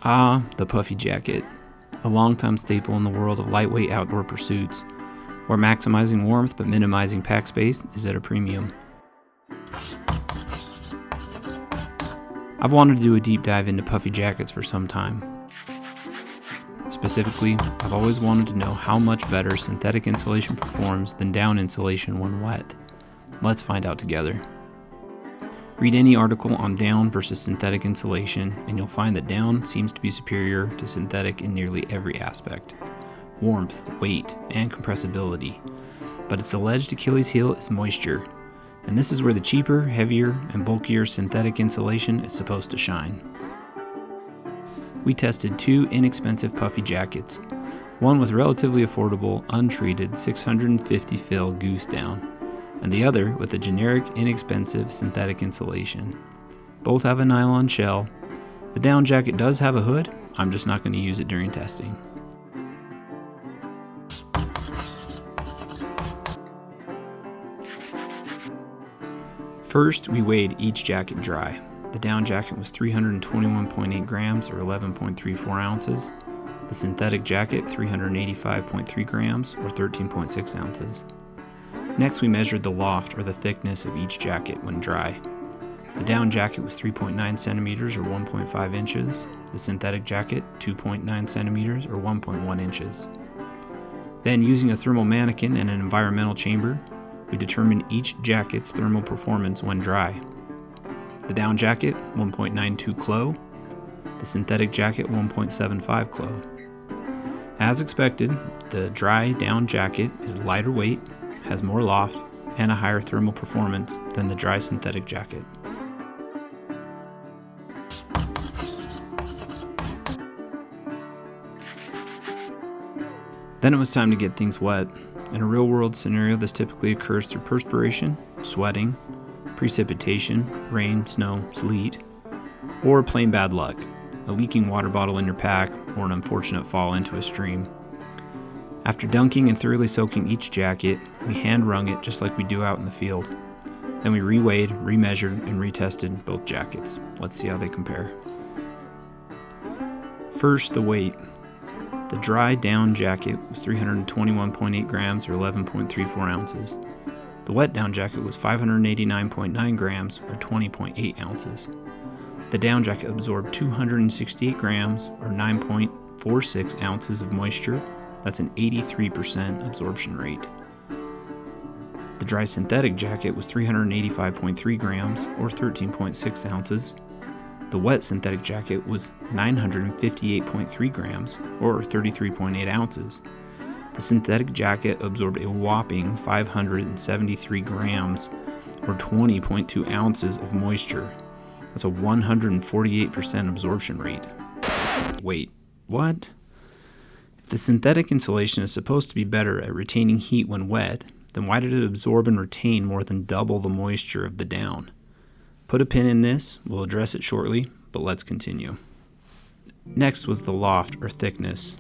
Ah, the puffy jacket, a longtime staple in the world of lightweight outdoor pursuits, where maximizing warmth but minimizing pack space is at a premium. I've wanted to do a deep dive into puffy jackets for some time. Specifically, I've always wanted to know how much better synthetic insulation performs than down insulation when wet. Let's find out together. Read any article on down versus synthetic insulation, and you'll find that down seems to be superior to synthetic in nearly every aspect: warmth, weight, and compressibility. But its alleged Achilles heel is moisture, and this is where the cheaper, heavier, and bulkier synthetic insulation is supposed to shine. We tested two inexpensive puffy jackets, one with relatively affordable, untreated 650 fill goose down, and the other with a generic, inexpensive synthetic insulation. Both have a nylon shell. The down jacket does have a hood. I'm just not going to use it during testing. First, we weighed each jacket dry. The down jacket was 321.8 grams or 11.34 ounces. The synthetic jacket, 385.3 grams or 13.6 ounces. Next, we measured the loft, or the thickness, of each jacket when dry. The down jacket was 3.9 centimeters or 1.5 inches. The synthetic jacket, 2.9 centimeters or 1.1 inches. Then, using a thermal mannequin and an environmental chamber, we determined each jacket's thermal performance when dry. The down jacket, 1.92 clo. The synthetic jacket, 1.75 clo. As expected, the dry down jacket is lighter weight, has more loft, and a higher thermal performance than the dry synthetic jacket. Then it was time to get things wet. In a real-world scenario, this typically occurs through perspiration, sweating, precipitation, rain, snow, sleet, or plain bad luck, a leaking water bottle in your pack, or an unfortunate fall into a stream. After dunking and thoroughly soaking each jacket, we hand wrung it just like we do out in the field. Then we reweighed, remeasured, and retested both jackets. Let's see how they compare. First, the weight. The dry down jacket was 321.8 grams or 11.34 ounces. The wet down jacket was 589.9 grams or 20.8 ounces. The down jacket absorbed 268 grams or 9.46 ounces of moisture. That's an 83% absorption rate. The dry synthetic jacket was 385.3 grams or 13.6 ounces. The wet synthetic jacket was 958.3 grams or 33.8 ounces. The synthetic jacket absorbed a whopping 573 grams or 20.2 ounces of moisture. That's a 148% absorption rate. Wait, what? If the synthetic insulation is supposed to be better at retaining heat when wet, then why did it absorb and retain more than double the moisture of the down? Put a pin in this, we'll address it shortly, but let's continue. Next was the loft, or thickness.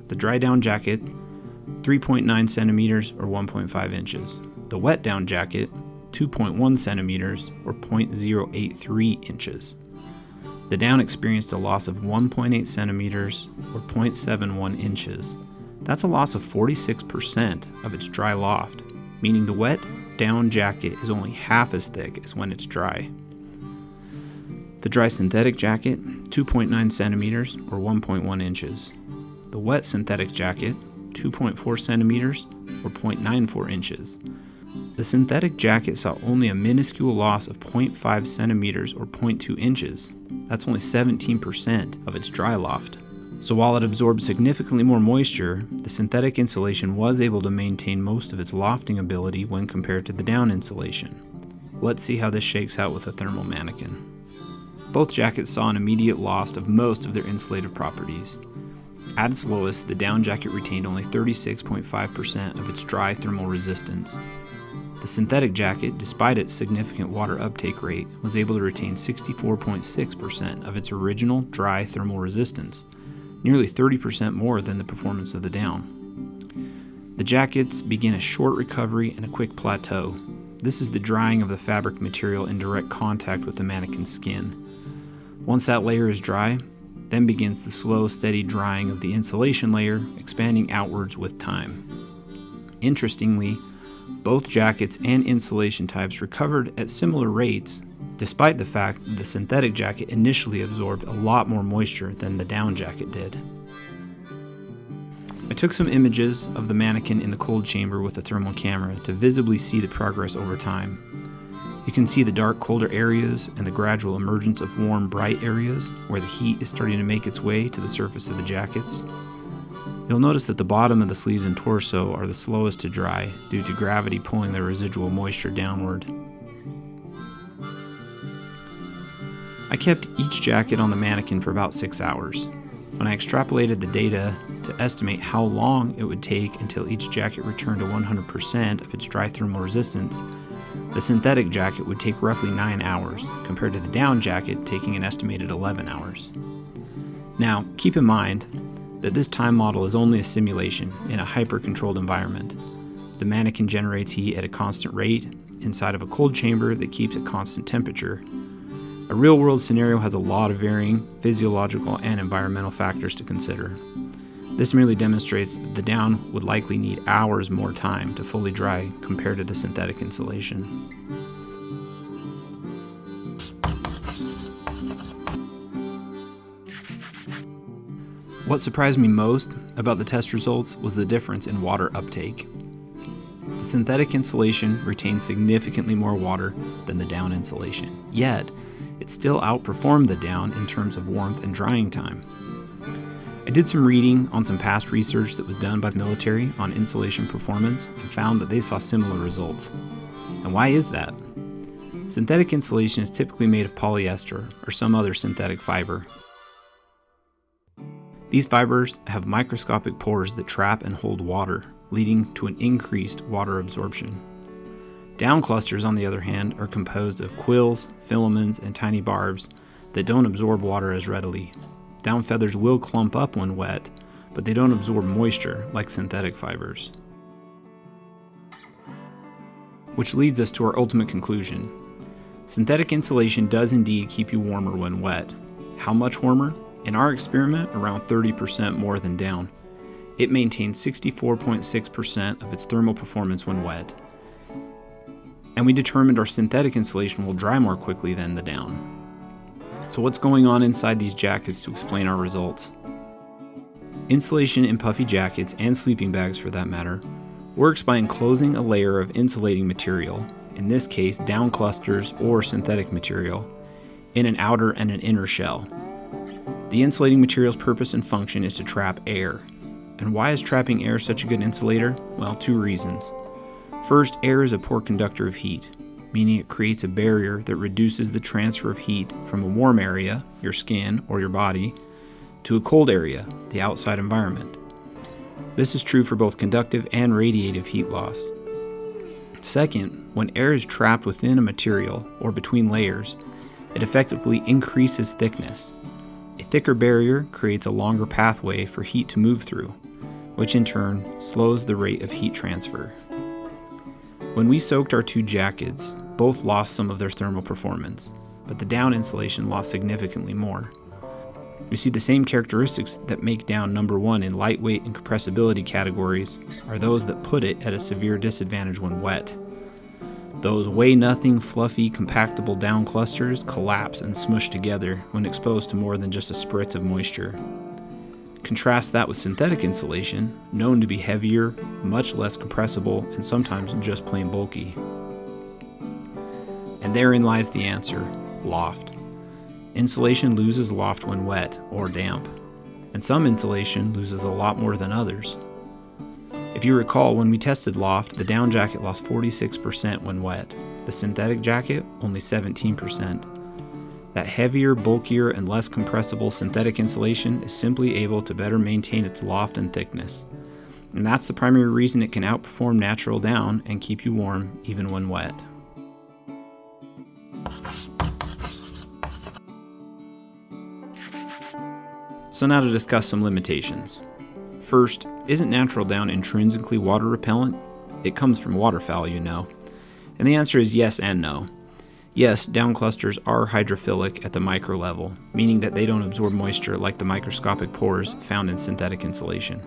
The dry down jacket, 3.9 centimeters or 1.5 inches. The wet down jacket, 2.1 centimeters or 0.083 inches. The down experienced a loss of 1.8 centimeters or 0.71 inches. That's a loss of 46% of its dry loft, meaning the wet down jacket is only half as thick as when it's dry. The dry synthetic jacket, 2.9 centimeters or 1.1 inches. The wet synthetic jacket, 2.4 centimeters or 0.94 inches. The synthetic jacket saw only a minuscule loss of 0.5 centimeters or 0.2 inches. That's only 17% of its dry loft. So while it absorbed significantly more moisture, the synthetic insulation was able to maintain most of its lofting ability when compared to the down insulation. Let's see how this shakes out with a thermal mannequin. Both jackets saw an immediate loss of most of their insulative properties. At its lowest, the down jacket retained only 36.5% of its dry thermal resistance. The synthetic jacket, despite its significant water uptake rate, was able to retain 64.6% of its original dry thermal resistance, nearly 30% more than the performance of the down. The jackets begin a short recovery and a quick plateau. This is the drying of the fabric material in direct contact with the mannequin's skin. Once that layer is dry, Then begins the slow, steady drying of the insulation layer, expanding outwards with time. Interestingly, both jackets and insulation types recovered at similar rates, despite the fact that the synthetic jacket initially absorbed a lot more moisture than the down jacket did. I took some images of the mannequin in the cold chamber with a thermal camera to visibly see the progress over time. You can see the dark, colder areas and the gradual emergence of warm, bright areas where the heat is starting to make its way to the surface of the jackets. You'll notice that the bottom of the sleeves and torso are the slowest to dry due to gravity pulling the residual moisture downward. I kept each jacket on the mannequin for about 6 hours. When I extrapolated the data to estimate how long it would take until each jacket returned to 100% of its dry thermal resistance, the synthetic jacket would take roughly 9 hours, compared to the down jacket taking an estimated 11 hours. Now, keep in mind that this time model is only a simulation in a hyper-controlled environment. The mannequin generates heat at a constant rate inside of a cold chamber that keeps a constant temperature. A real-world scenario has a lot of varying physiological and environmental factors to consider. This merely demonstrates that the down would likely need hours more time to fully dry compared to the synthetic insulation. What surprised me most about the test results was the difference in water uptake. The synthetic insulation retained significantly more water than the down insulation, yet it still outperformed the down in terms of warmth and drying time. I did some reading on some past research that was done by the military on insulation performance and found that they saw similar results. And why is that? Synthetic insulation is typically made of polyester or some other synthetic fiber. These fibers have microscopic pores that trap and hold water, leading to an increased water absorption. Down clusters, on the other hand, are composed of quills, filaments, and tiny barbs that don't absorb water as readily. Down feathers will clump up when wet, but they don't absorb moisture like synthetic fibers. Which leads us to our ultimate conclusion. Synthetic insulation does indeed keep you warmer when wet. How much warmer? In our experiment, around 30% more than down. It maintained 64.6% of its thermal performance when wet. And we determined our synthetic insulation will dry more quickly than the down. So what's going on inside these jackets to explain our results? Insulation in puffy jackets, and sleeping bags for that matter, works by enclosing a layer of insulating material, in this case down clusters or synthetic material, in an outer and an inner shell. The insulating material's purpose and function is to trap air. And why is trapping air such a good insulator? Well, 2 reasons. First, air is a poor conductor of heat, meaning it creates a barrier that reduces the transfer of heat from a warm area, your skin or your body, to a cold area, the outside environment. This is true for both conductive and radiative heat loss. Second, when air is trapped within a material or between layers, it effectively increases thickness. A thicker barrier creates a longer pathway for heat to move through, which in turn slows the rate of heat transfer. When we soaked our 2 jackets, both lost some of their thermal performance, but the down insulation lost significantly more. We see the same characteristics that make down number 1 in lightweight and compressibility categories are those that put it at a severe disadvantage when wet. Those weigh-nothing, fluffy, compactable down clusters collapse and smush together when exposed to more than just a spritz of moisture. Contrast that with synthetic insulation, known to be heavier, much less compressible, and sometimes just plain bulky. And therein lies the answer: loft. Insulation loses loft when wet or damp, and some insulation loses a lot more than others. If you recall, when we tested loft, the down jacket lost 46% when wet, the synthetic jacket only 17%. That heavier, bulkier, and less compressible synthetic insulation is simply able to better maintain its loft and thickness. And that's the primary reason it can outperform natural down and keep you warm even when wet. So now to discuss some limitations. First, isn't natural down intrinsically water repellent? It comes from waterfowl, you know. And the answer is yes and no. Yes, down clusters are hydrophilic at the micro level, meaning that they don't absorb moisture like the microscopic pores found in synthetic insulation.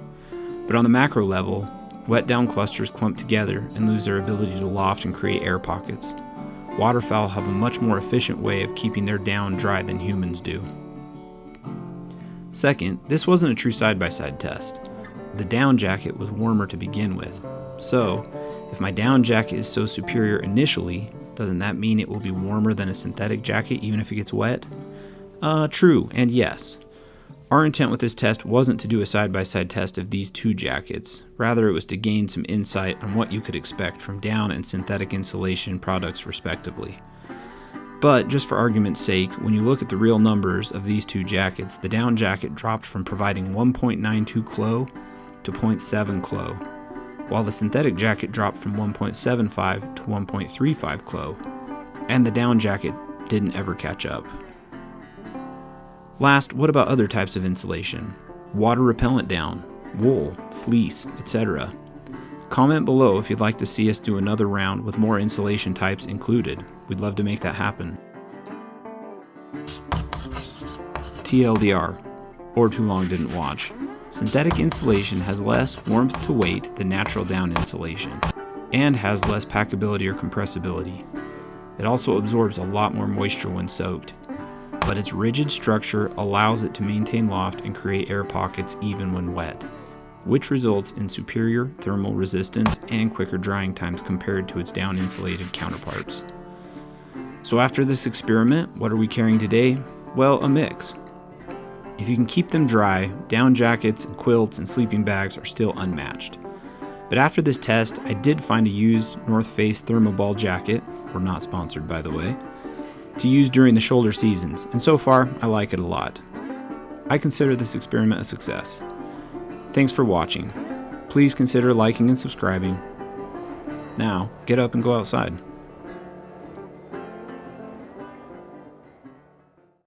But on the macro level, wet down clusters clump together and lose their ability to loft and create air pockets. Waterfowl have a much more efficient way of keeping their down dry than humans do. Second, this wasn't a true side-by-side test. The down jacket was warmer to begin with. So, if my down jacket is so superior initially, doesn't that mean it will be warmer than a synthetic jacket even if it gets wet? True, and yes. Our intent with this test wasn't to do a side-by-side test of these two jackets. Rather, it was to gain some insight on what you could expect from down and synthetic insulation products respectively. But just for argument's sake, when you look at the real numbers of these two jackets, the down jacket dropped from providing 1.92 clo to 0.7 clo, while the synthetic jacket dropped from 1.75 to 1.35 clo, and the down jacket didn't ever catch up. Last, what about other types of insulation? Water repellent down, wool, fleece, etc. Comment below if you'd like to see us do another round with more insulation types included. We'd love to make that happen. TLDR, or too long didn't watch. Synthetic insulation has less warmth to weight than natural down insulation, and has less packability or compressibility. It also absorbs a lot more moisture when soaked, but its rigid structure allows it to maintain loft and create air pockets even when wet, which results in superior thermal resistance and quicker drying times compared to its down insulated counterparts. So after this experiment, what are we carrying today? Well, a mix. If you can keep them dry, down jackets and quilts and sleeping bags are still unmatched. But after this test, I did find a used North Face Thermoball jacket, we're not sponsored by the way, to use during the shoulder seasons, and so far, I like it a lot. I consider this experiment a success. Thanks for watching. Please consider liking and subscribing. Now, get up and go outside.